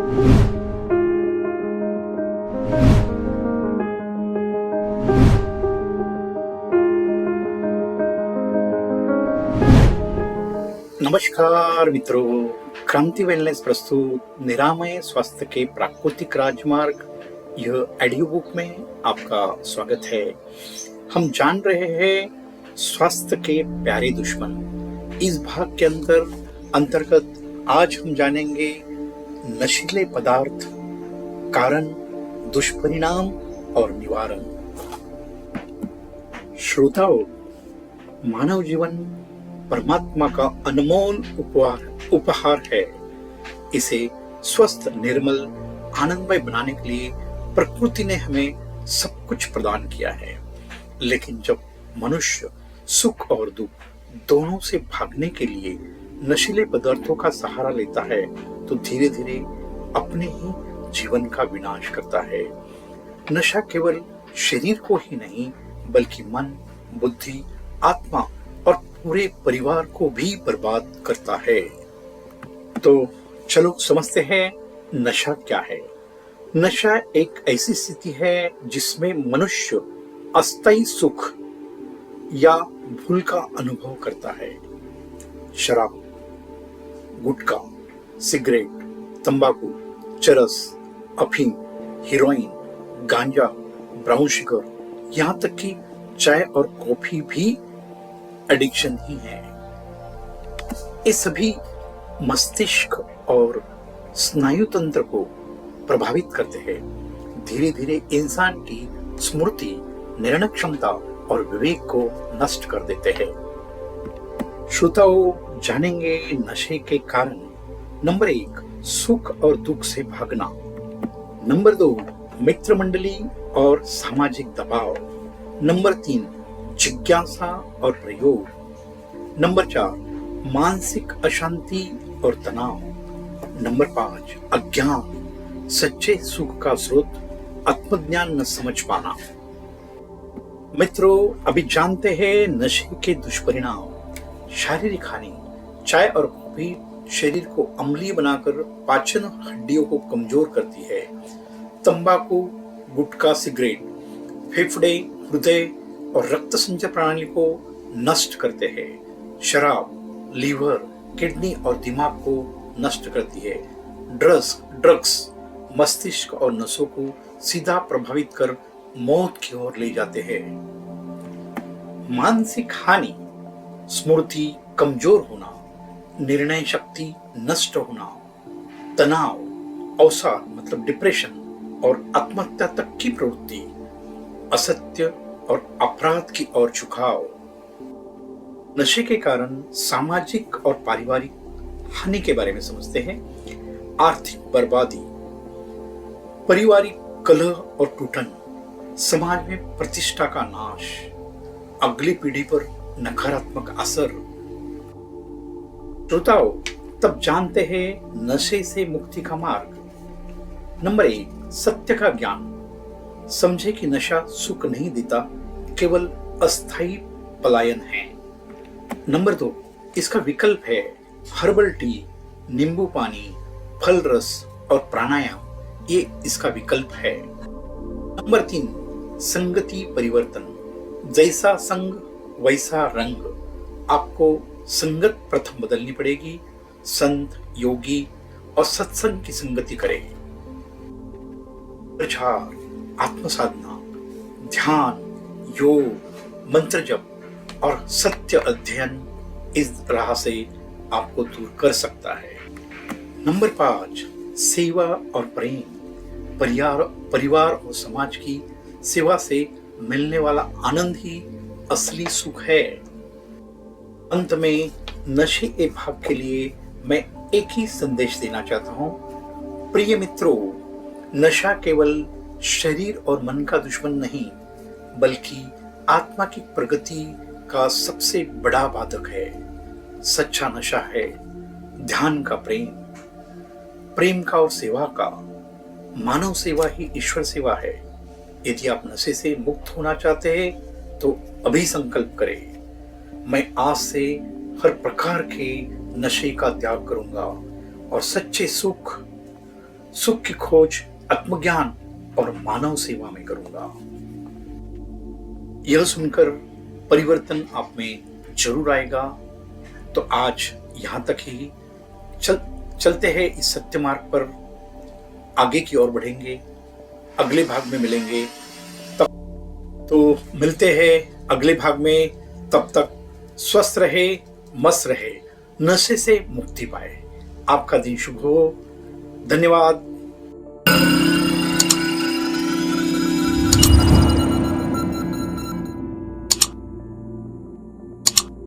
नमस्कार मित्रों, क्रांति वेलनेस प्रस्तुत निरामय स्वास्थ्य के प्राकृतिक राजमार्ग यह ऑडियो बुक में आपका स्वागत है। हम जान रहे हैं स्वास्थ्य के प्यारे दुश्मन। इस भाग के अंतर्गत आज हम जानेंगे नशीले पदार्थ, कारण, दुष्परिणाम और निवारण। श्रोताओं, मानव जीवन परमात्मा का अनमोल उपहार है। इसे स्वस्थ, निर्मल, आनंदमय बनाने के लिए प्रकृति ने हमें सब कुछ प्रदान किया है। लेकिन जब मनुष्य सुख और दुख दोनों से भागने के लिए नशीले पदार्थों का सहारा लेता है तो धीरे धीरे अपने ही जीवन का विनाश करता है। नशा केवल शरीर को ही नहीं बल्कि मन, बुद्धि, आत्मा और पूरे परिवार को भी बर्बाद करता है। तो चलो समझते हैं नशा क्या है। नशा एक ऐसी स्थिति है जिसमें मनुष्य अस्थायी सुख या भूल का अनुभव करता है। शराब, गुटखा, सिगरेट, तंबाकू, चरस, अफीम, हीरोइन, गांजा, ब्राउन शुगर, यहाँ तक कि चाय और कॉफी भी एडिक्शन ही है। ये सभी मस्तिष्क और स्नायु तंत्र को प्रभावित करते हैं। धीरे धीरे इंसान की स्मृति, निर्णय क्षमता और विवेक को नष्ट कर देते हैं। श्रोताओं, जानेंगे नशे के कारण। नंबर 1, सुख और दुख से भागना। नंबर 2, मित्र मंडली और सामाजिक दबाव। नंबर 3, जिज्ञासा और प्रयोग। नंबर 4, मानसिक अशांति और तनाव। नंबर 5, अज्ञान, सच्चे सुख का स्रोत, आत्मज्ञान न समझ पाना। मित्रों, अभी जानते हैं नशे के दुष्परिणाम। शारीरिक हानि। चाय और कॉफी शरीर को अम्लीय बनाकर पाचन हड्डियों को कमजोर करती है। तंबाकू, गुटखा, सिगरेट फेफड़े, हृदय और रक्त संचय प्रणाली को नष्ट करते हैं। शराब लीवर, किडनी और दिमाग को नष्ट करती है। ड्रग्स मस्तिष्क और नसों को सीधा प्रभावित कर मौत की ओर ले जाते हैं। मानसिक हानि, स्मृति कमजोर होना, निर्णय शक्ति नष्ट होना, तनाव, अवसाद मतलब डिप्रेशन और आत्महत्या तक की प्रवृत्ति, असत्य और अपराध की ओर झुकाव। नशे के कारण सामाजिक और पारिवारिक हानि के बारे में समझते हैं। आर्थिक बर्बादी, पारिवारिक कलह और टूटन, समाज में प्रतिष्ठा का नाश, अगली पीढ़ी पर नकारात्मक असर। श्रोताओं, तब जानते हैं नशे से मुक्ति का मार्ग। नंबर 1, सत्य का ज्ञान। समझे कि नशा सुख नहीं देता, केवल अस्थायी पलायन है। नंबर 2, इसका विकल्प है हर्बल टी, नींबू पानी, फल रस और प्राणायाम, ये इसका विकल्प है। नंबर 3, संगति परिवर्तन। जैसा संग वैसा रंग। आपको संगत प्रथम बदलनी पड़ेगी। संत, योगी और सत्संग की संगति करें। प्रचार, आत्मसाधना, ध्यान, योग, मंत्र जप और सत्य अध्ययन इस राह से आपको दूर कर सकता है। नंबर 5, सेवा और प्रेम। परिवार और समाज की सेवा से मिलने वाला आनंद ही असली सुख है। अंत में नशे के भाग के लिए मैं एक ही संदेश देना चाहता हूं। प्रिय मित्रों, नशा केवल शरीर और मन का दुश्मन नहीं बल्कि आत्मा की प्रगति का सबसे बड़ा बाधक है। सच्चा नशा है ध्यान का प्रेम का और सेवा का। मानव सेवा ही ईश्वर सेवा है। यदि आप नशे से मुक्त होना चाहते हैं तो अभी संकल्प करें, मैं आज से हर प्रकार के नशे का त्याग करूंगा और सच्चे सुख, सुख की खोज आत्मज्ञान और मानव सेवा में करूंगा। यह सुनकर परिवर्तन आप में जरूर आएगा। तो आज यहां तक ही चलते हैं इस सत्य मार्ग पर, आगे की ओर बढ़ेंगे, अगले भाग में मिलेंगे। तब तो मिलते हैं अगले भाग में। तब तक स्वस्थ रहे, मस्त रहे, नशे से मुक्ति पाए। आपका दिन शुभ हो। धन्यवाद।